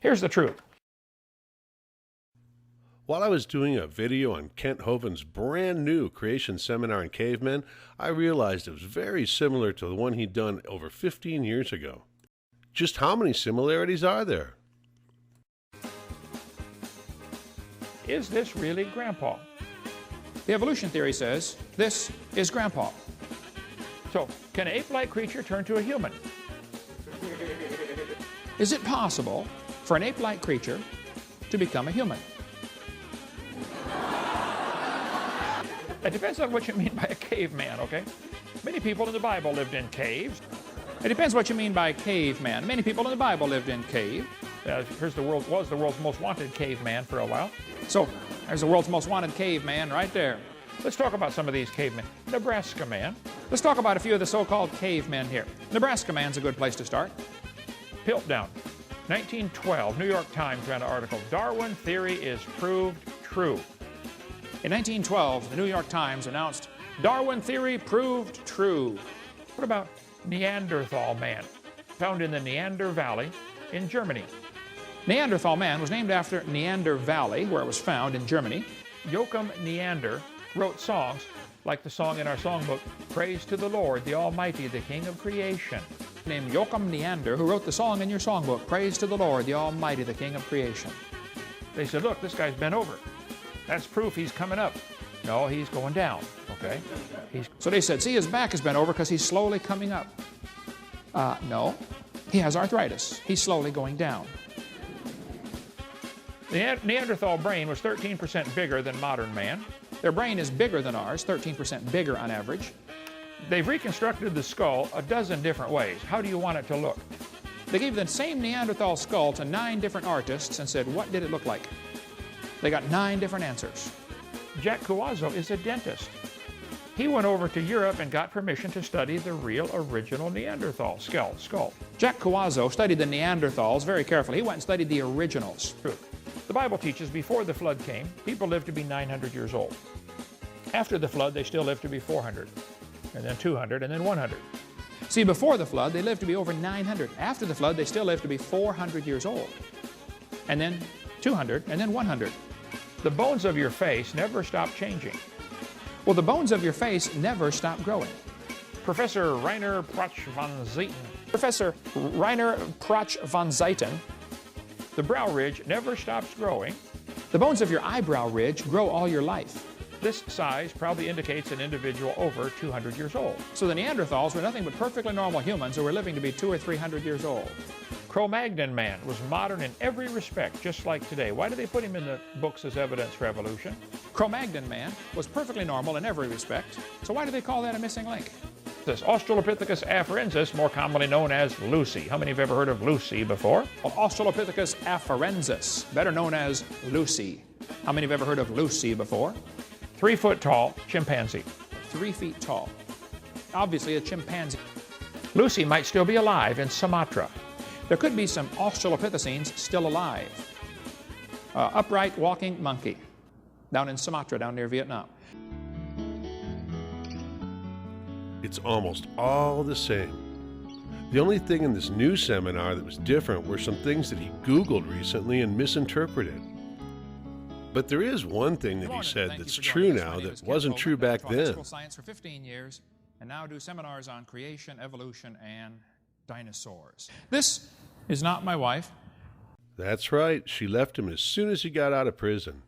Here's the truth. While I was doing a video on Kent Hovind's brand new creation seminar on cavemen, I realized it was very similar to the one he'd done over 15 years ago. Just how many similarities are there? Is this really Grandpa? The evolution theory says this is Grandpa. So, can an ape-like creature turn to a human? Is it possible for an ape-like creature to become a human? It depends on what you mean by a caveman, okay? Many people in the Bible lived in caves. It depends what you mean by caveman. Many people in the Bible lived in cave. Was the world's most wanted caveman for a while. So, there's the world's most wanted caveman right there. Let's talk about some of these cavemen. Nebraska man. Let's talk about a few of the so-called cavemen here. Nebraska man's a good place to start. Piltdown. 1912, New York Times ran an article, Darwin theory is proved true. In 1912, the New York Times announced, Darwin theory proved true. What about Neanderthal man, found in the Neander Valley in Germany? Neanderthal man was named after Neander Valley, where it was found in Germany. Joachim Neander wrote songs like the song in our songbook, Praise to the Lord, the Almighty, the King of Creation. Named Joachim Neander, who wrote the song in your songbook, Praise to the Lord, the Almighty, the King of Creation. They said, look, this guy's bent over. That's proof he's coming up. No, he's going down, okay? So they said, see, his back has been over because he's slowly coming up. No, he has arthritis. He's slowly going down. The Neanderthal brain was 13% bigger than modern man. Their brain is bigger than ours, 13% bigger on average. They've reconstructed the skull a dozen different ways. How do you want it to look? They gave the same Neanderthal skull to 9 different artists and said, what did it look like? They got 9 different answers. Jack Cuazzo is a dentist. He went over to Europe and got permission to study the real original Neanderthal skull. Jack Cuazzo studied the Neanderthals very carefully. He went and studied the originals. The Bible teaches before the flood came, people lived to be 900 years old. After the flood, they still lived to be 400, and then 200, and then 100. See, before the flood, they lived to be over 900. After the flood, they still lived to be 400 years old, and then 200, and then 100. The bones of your face never stop changing. Well, the bones of your face never stop growing. Professor Rainer Prach von Zeiten. Professor Rainer Prach von Zeiten. The brow ridge never stops growing. The bones of your eyebrow ridge grow all your life. This size probably indicates an individual over 200 years old. So the Neanderthals were nothing but perfectly normal humans who were living to be 200 or 300 years old. Cro-Magnon man was modern in every respect, just like today. Why do they put him in the books as evidence for evolution? Cro-Magnon man was perfectly normal in every respect. So why do they call that a missing link? This Australopithecus afarensis, more commonly known as Lucy. How many have ever heard of Lucy before? Well, Australopithecus afarensis, better known as Lucy. How many have ever heard of Lucy before? 3 foot tall chimpanzee. 3 feet tall. Obviously a chimpanzee. Lucy might still be alive in Sumatra. There could be some Australopithecines still alive. Upright walking monkey down in Sumatra, down near Vietnam. It's almost all the same. The only thing in this new seminar that was different were some things that he Googled recently and misinterpreted. But there is one thing that he said that's true now that wasn't true back then. Science for 15 years, and now do seminars on creation, evolution, and dinosaurs. This is not my wife. That's right. She left him as soon as he got out of prison.